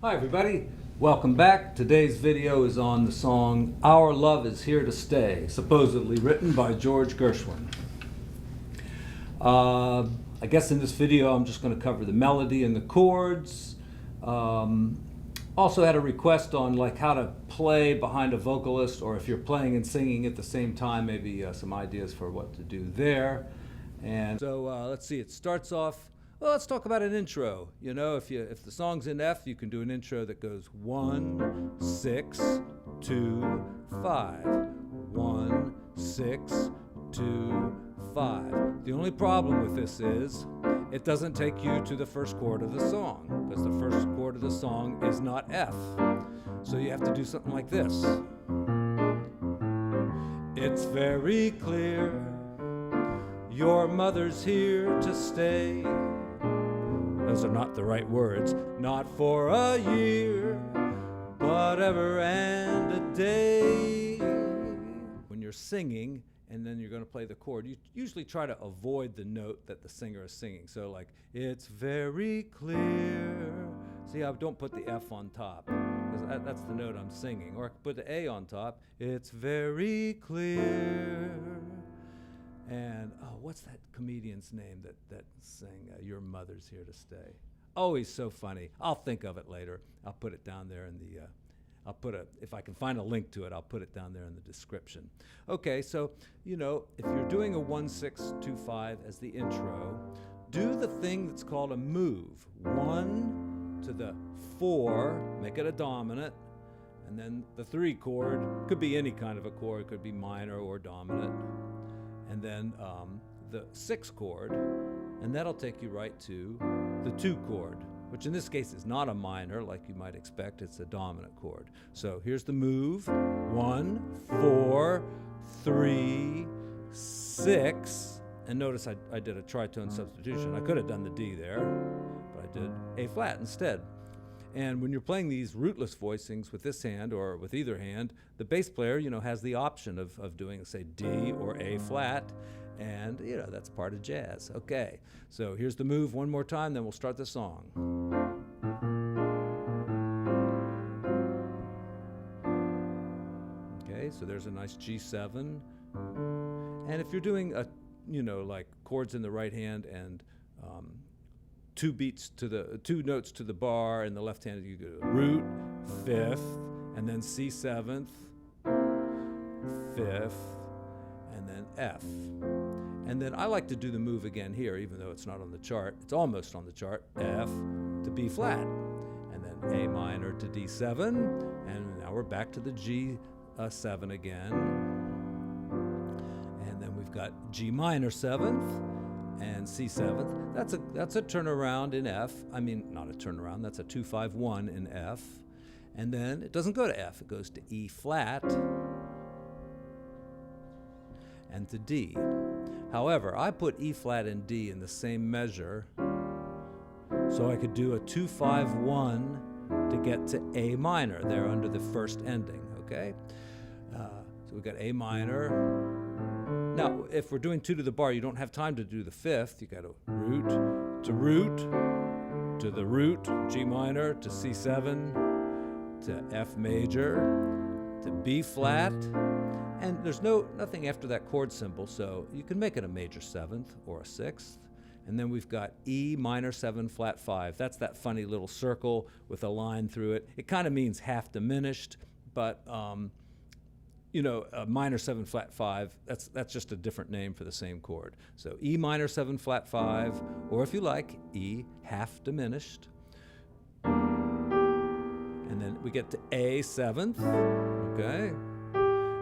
Hi everybody, welcome back. Today's video is on the song Our Love Is Here to Stay, supposedly written by George Gershwin. I guess in this video I'm just going to cover the melody and the chords. Also had a request on like how to play behind a vocalist, or if you're playing and singing at the same time, maybe some ideas for what to do there. And so let's see, it starts off. Well, let's talk about an intro. You know, if the song's in F, you can do an intro that goes 1, 6, 2, 5. 1, 6, 2, 5. The only problem with this is it doesn't take you to the first chord of the song, because the first chord of the song is not F. So you have to do something like this. It's very clear your mother's here to stay. Those are not the right words. Not for a year, but ever and a day. When you're singing and then you're going to play the chord, you usually try to avoid the note that the singer is singing. So like, it's very clear. See, I don't put the F on top, because that's the note I'm singing. Or I could put the A on top. It's very clear. And, oh, what's that comedian's name that sang Your Mother's Here to Stay? Oh, he's so funny. I'll think of it later. I'll put it down there in the, if I can find a link to it, I'll put it down there in the description. Okay, so, you know, if you're doing a 1, 6, 2, 5 as the intro, do the thing that's called a move. 1 to the 4, make it a dominant, and then the 3 chord, could be any kind of a chord, could be minor or dominant. And then the 6 chord, and that'll take you right to the 2 chord, which in this case is not a minor like you might expect, it's a dominant chord. So here's the move, 1, 4, 3, 6, and notice I did a tritone substitution. I could have done the D there, but I did A flat instead. And when you're playing these rootless voicings with this hand or with either hand, the bass player, you know, has the option of doing, say, D or A flat, and, you know, that's part of jazz. Okay, so here's the move one more time, then we'll start the song. Okay, so there's a nice G7. And if you're doing a, you know, like chords in the right hand and 2 notes to the bar, and the left hand you go root, 5th, and then C 7th, 5th, and then F. And then I like to do the move again here, even though it's not on the chart. It's almost on the chart. F to B flat, and then A minor to D7, and now we're back to the G7 again. And then we've got G minor 7th, and C7th. That's a turnaround in F. I mean, not a turnaround, that's a 2-5-1 in F. And then it doesn't go to F, it goes to E flat and to D. However, I put E flat and D in the same measure so I could do a 2-5-1 to get to A minor there under the first ending, okay? So we've got A minor. Now, if we're doing 2 to the bar, you don't have time to do the 5th. You got to root to the root, G minor, to C7, to F major, to B flat, and there's nothing after that chord symbol, so you can make it a major 7th or a 6th. And then we've got E minor 7 flat 5. That's that funny little circle with a line through it. It kind of means half diminished, but you know, a minor 7 flat 5, that's just a different name for the same chord. So E minor 7 flat 5, or if you like, E half diminished. And then we get to A 7th, okay?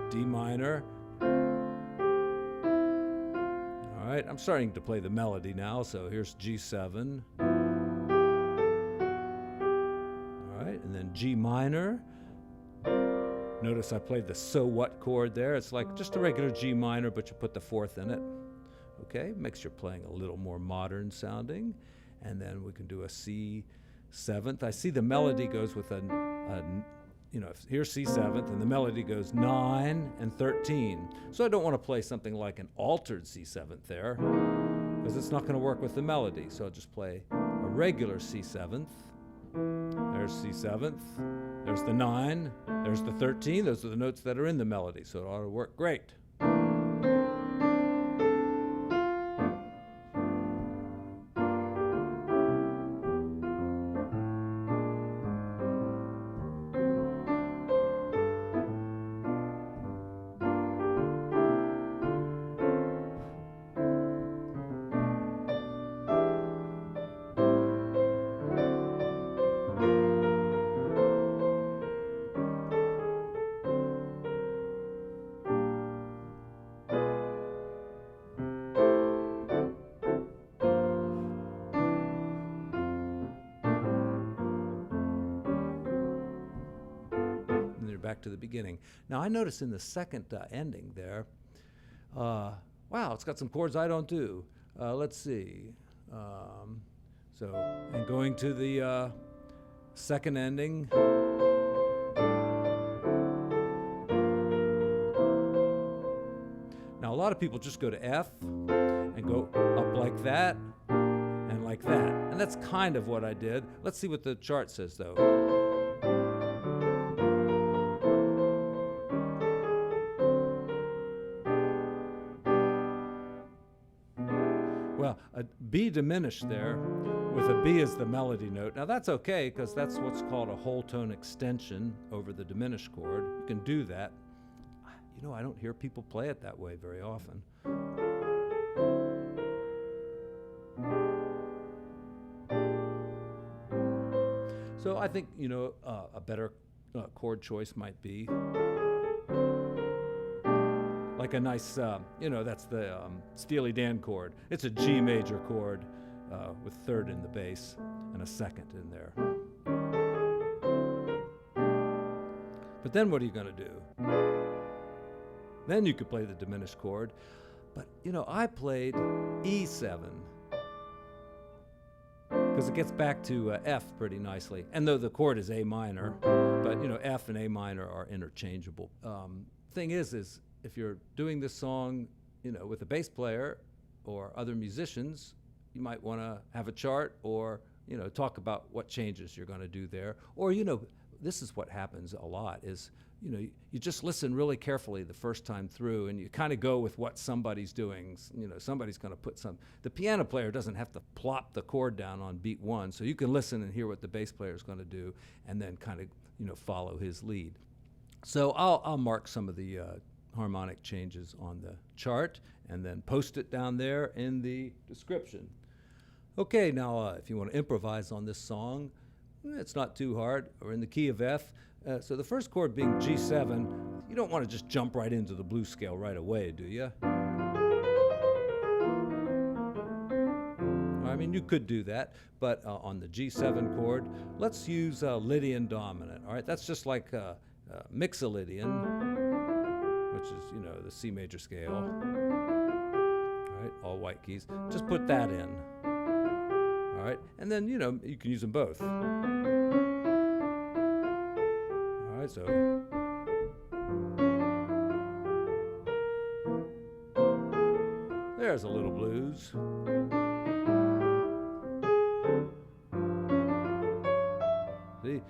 D minor. All right, I'm starting to play the melody now, so here's G7. All right, and then G minor. Notice I played the so what chord there. It's like just a regular G minor, but you put the 4th in it. Okay, makes your playing a little more modern sounding. And then we can do a C 7th. I see the melody goes with a you know, here's C 7th, and the melody goes 9 and 13. So I don't want to play something like an altered C 7th there, because it's not going to work with the melody. So I'll just play a regular C 7th. There's C7th. There's the 9. There's the 13. Those are the notes that are in the melody, so it ought to work great. Back to the beginning. Now I notice in the second ending there, wow, it's got some chords I don't do. Let's see. And going to the second ending. Now a lot of people just go to F and go up like that and like that. And that's kind of what I did. Let's see what the chart says though. Well, a B diminished there with a B as the melody note. Now that's okay because that's what's called a whole tone extension over the diminished chord. You can do that. You know, I don't hear people play it that way very often. So I think, you know, a better chord choice might be like a nice, you know, that's the Steely Dan chord. It's a G major chord with third in the bass and a second in there. But then what are you going to do? Then you could play the diminished chord. But, you know, I played E7 because it gets back to F pretty nicely. And though the chord is A minor, but, you know, F and A minor are interchangeable. Thing is if you're doing this song, you know, with a bass player or other musicians, you might want to have a chart or, you know, talk about what changes you're going to do there. Or, you know, this is what happens a lot is, you know, you just listen really carefully the first time through and you kind of go with what somebody's doing. You know, somebody's going to put some, the piano player doesn't have to plop the chord down on beat 1, so you can listen and hear what the bass player is going to do and then kind of, you know, follow his lead. So I'll mark some of the harmonic changes on the chart and then post it down there in the description. Okay, now if you want to improvise on this song, it's not too hard. We're in the key of F. So the first chord being G7, you don't want to just jump right into the blues scale right away, do you? I mean, you could do that, but on the G7 chord, let's use Lydian dominant. All right, that's just like Mixolydian, which is, you know, the C major scale. All right, all white keys. Just put that in. All right, and then, you know, you can use them both. All right, so. There's a little blues. See?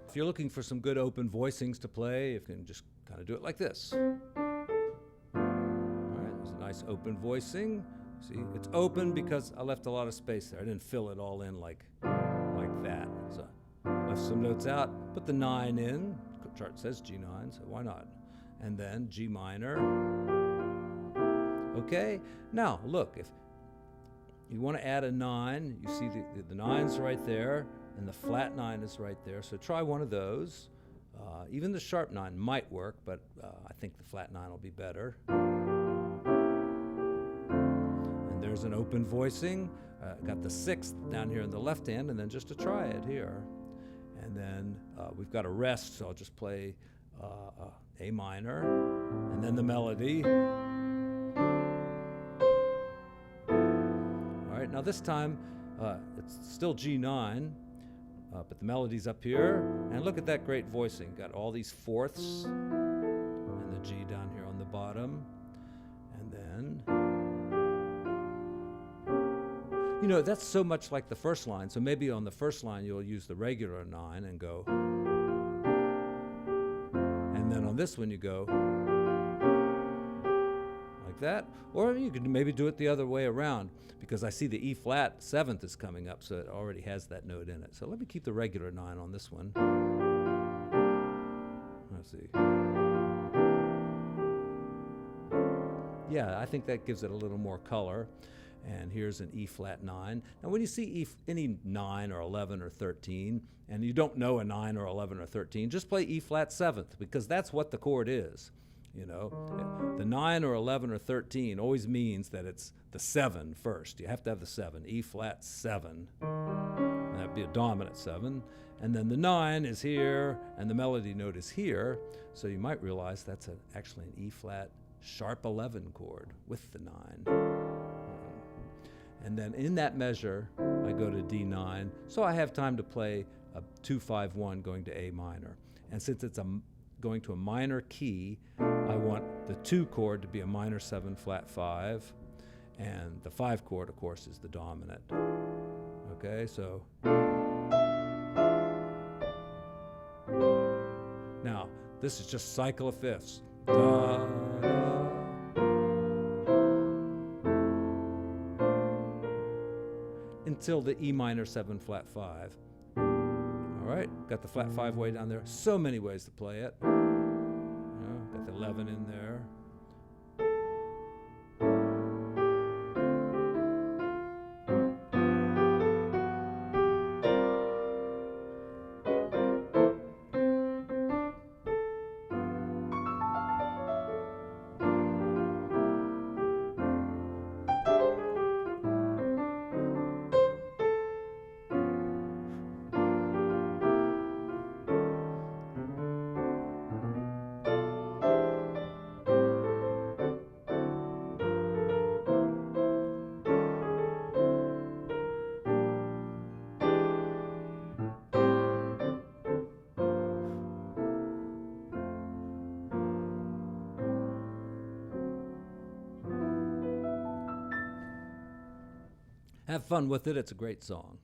If you're looking for some good open voicings to play, you can just kind of do it like this. All right, there's a nice open voicing. See, it's open because I left a lot of space there. I didn't fill it all in like that. So left some notes out, put the 9 in. The chart says G9, so why not? And then G minor. Okay, now look, if you want to add a 9, you see the 9's right there. And the flat 9 is right there, so try one of those. Even the sharp 9 might work, but I think the flat 9 will be better. And there's an open voicing. Got the sixth down here in the left hand, and then just a triad here. And then we've got a rest, so I'll just play A minor, and then the melody. All right, now this time it's still G9, but the melody's up here. And look at that great voicing. Got all these fourths, and the G down here on the bottom. And then, you know, that's so much like the first line. So maybe on the first line you'll use the regular 9 and go. And then on this one you go like that. Or you could maybe do it the other way around, because I see the E flat 7th is coming up, so it already has that note in it. So let me keep the regular 9 on this one. Let's see. Yeah, I think that gives it a little more color. And here's an E flat 9. Now when you see any 9 or 11 or 13, and you don't know a 9 or 11 or 13, just play E flat 7th, because that's what the chord is. You know, the 9 or 11 or 13 always means that it's the 7 first. You have to have the 7, E flat 7. And that'd be a dominant 7. And then the 9 is here, and the melody note is here. So you might realize that's actually an E flat sharp 11 chord with the 9. And then in that measure, I go to D9. So I have time to play a 2-5-1 going to A minor. And since it's going to a minor key, I want the 2 chord to be a minor 7 flat 5. And the 5 chord, of course, is the dominant. Okay, so. Now, this is just cycle of fifths. Da, da. Until the E minor 7 flat 5. All right, got the flat 5 way down there. So many ways to play it. Got the 11 in there. Have fun with it. It's a great song.